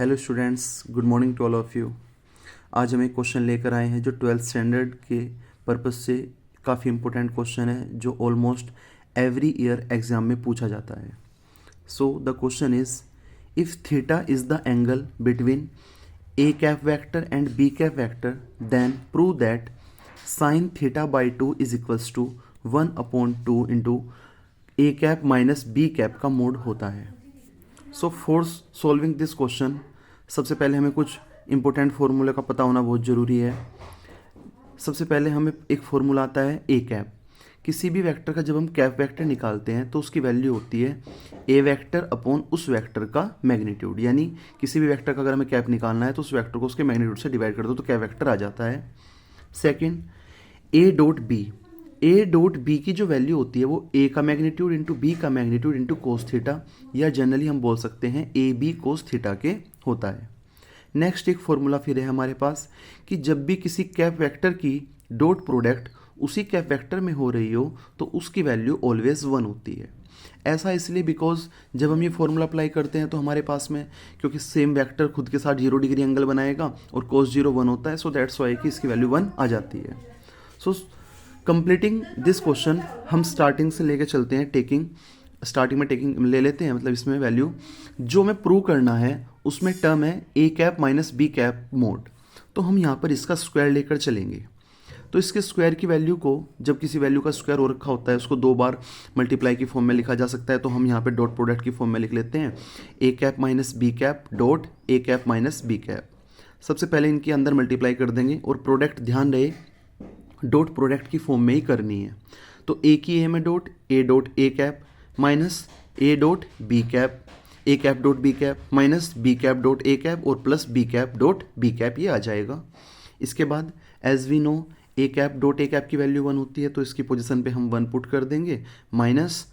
Hello students, good morning to all of you. आज हम एक क्वेश्चन लेकर आए हैं जो 12th स्टैंडर्ड के पर्पस से काफ़ी इंपॉर्टेंट क्वेश्चन है, जो ऑलमोस्ट एवरी ईयर एग्ज़ाम में पूछा जाता है। So the question is, if theta is the angle between A cap vector and B cap vector, then prove that sine theta by 2 is equals to 1/2 into A cap minus B cap का mod होता है। So for solving this question, सबसे पहले हमें कुछ important फार्मूले का पता होना बहुत ज़रूरी है। सबसे पहले हमें एक फार्मूला आता है ए कैप। किसी भी वेक्टर का जब हम कैप वेक्टर निकालते हैं तो उसकी वैल्यू होती है ए वेक्टर अपॉन उस वेक्टर का मैग्नीट्यूड। यानी किसी भी वेक्टर का अगर हमें कैप निकालना है तो उस वेक्टर को उसके मैग्नीट्यूड से डिवाइड कर दो तो कैप वेक्टर आ जाता है। Second, A dot B. A dot B की जो वैल्यू होती है वो ए का मैग्नीट्यूड इंटू बी का मैग्नीट्यूड इंटू कोस थीटा, या जनरली हम बोल सकते हैं ए बी कोस थीटा के होता है। नेक्स्ट एक फॉर्मूला फिर है हमारे पास कि जब भी किसी कैप वेक्टर की डॉट प्रोडक्ट उसी कैप वेक्टर में हो रही हो तो उसकी वैल्यू ऑलवेज 1 होती है। ऐसा इसलिए बिकॉज जब हम ये फॉर्मूला अप्लाई करते हैं तो हमारे पास में, क्योंकि सेम वेक्टर खुद के साथ 0 डिग्री एंगल बनाएगा और कोस 0 1 होता है, सो दैट्स वाई कि इसकी वैल्यू 1 आ जाती है। सो कंप्लीटिंग दिस क्वेश्चन, हम स्टार्टिंग से लेकर चलते हैं। स्टार्टिंग में टेकिंग ले लेते हैं, मतलब इसमें वैल्यू जो हमें प्रूव करना है उसमें टर्म है A cap minus B cap mod. तो हम यहाँ पर इसका स्क्वायर लेकर चलेंगे। तो इसके स्क्वायर की वैल्यू को, जब किसी वैल्यू का स्क्वायर हो रखा होता है उसको 2 बार मल्टीप्लाई की फॉर्म में लिखा जा सकता है। तो हम यहाँ पे डॉट प्रोडक्ट की फॉर्म में लिख लेते हैं A cap minus B cap dot A cap minus B cap. सबसे पहले इनके अंदर मल्टीप्लाई कर देंगे और प्रोडक्ट ध्यान रहे डॉट प्रोडक्ट की फॉर्म में ही करनी है। तो ए की ए में dot A cap minus A dot B cap, A cap dot B cap minus B cap dot A cap और plus B cap dot B cap, ये आ जाएगा। इसके बाद as we know A cap dot A cap की value 1 होती है, तो इसकी पोजीशन पे हम 1 पुट कर देंगे, minus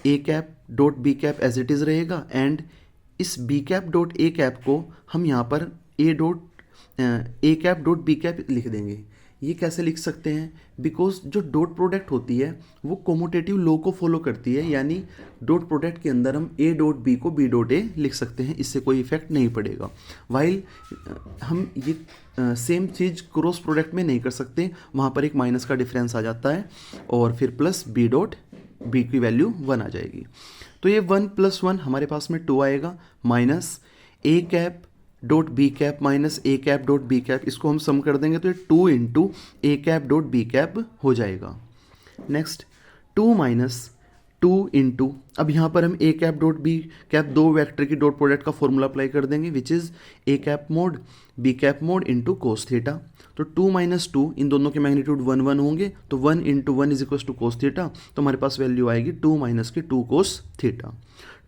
A cap dot B cap as it is रहेगा। एंड इस B cap dot A cap को हम यहाँ पर A cap dot B cap लिख देंगे। ये कैसे लिख सकते हैं? बिकॉज जो डॉट प्रोडक्ट होती है वो कोमोटेटिव लॉ को फॉलो करती है, यानी डॉट प्रोडक्ट के अंदर हम ए डॉट बी को बी डॉट ए लिख सकते हैं, इससे कोई इफेक्ट नहीं पड़ेगा। वाइल हम ये सेम चीज़ क्रॉस प्रोडक्ट में नहीं कर सकते, वहाँ पर एक माइनस का डिफरेंस आ जाता है और फिर प्लस बी डॉट बी की वैल्यू 1 आ जाएगी। तो ये 1 + 1 हमारे पास में 2 आएगा, minus A cap dot B cap minus A cap dot B cap, इसको हम सम कर देंगे तो ये 2 into A cap dot B cap हो जाएगा। नेक्स्ट 2 माइनस 2 इंटू, अब यहाँ पर हम A cap dot B cap दो वेक्टर की डॉट प्रोडक्ट का फॉर्मूला अप्लाई कर देंगे, which is A cap mod B cap mod into cos theta. तो 2 माइनस 2, इन दोनों के मैग्नीट्यूड 1 1 होंगे, तो 1 into 1 is equal to cos theta. तो हमारे पास वैल्यू आएगी 2 माइनस की 2 cos theta.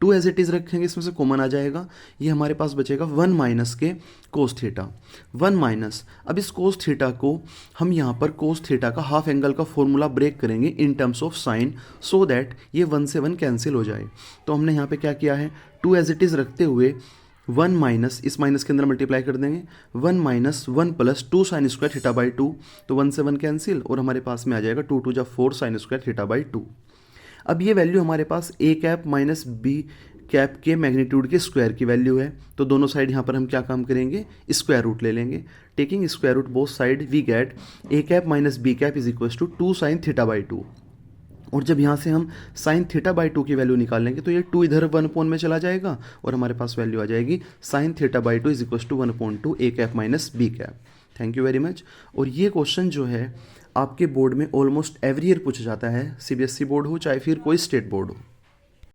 2 as it is रखेंगे, इसमें से कॉमन आ जाएगा, ये हमारे पास बचेगा 1 माइनस के कोस थीटा। 1 माइनस, अब इस कोस थीटा को हम यहाँ पर कोस थीटा का हाफ एंगल का फॉर्मूला ब्रेक करेंगे in terms of sine, so that ये 1 से 1 कैंसिल हो जाए। तो हमने यहाँ पे क्या किया है, 2 एज इट इज़ रखते हुए 1 माइनस, इस माइनस के अंदर मल्टीप्लाई कर देंगे, 1 minus 1 plus 2 sine square theta by 2, तो 1 से 1 कैंसिल और हमारे पास में आ जाएगा 2 2 4 साइन स्क्वायर थीटा बाई 2। अब ये वैल्यू हमारे पास ए कैप माइनस बी कैप के मैग्नीट्यूड के स्क्वायर की वैल्यू है। तो दोनों साइड यहाँ पर हम क्या काम करेंगे, स्क्वायर रूट ले लेंगे। Taking square root both side we get A cap minus B cap is equal to 2 sine theta by 2। और जब यहाँ से हम साइन थीटा बाई 2 की वैल्यू निकाल लेंगे तो ये 2 इधर 1 में चला जाएगा और हमारे पास वैल्यू आ जाएगी sine theta by 2 is equal to 1/2 A cap minus B cap. Thank you very much. और ये क्वेश्चन जो है आपके बोर्ड में ऑलमोस्ट एवरी ईयर पूछा जाता है, CBSE बोर्ड हो चाहे फिर कोई स्टेट बोर्ड हो।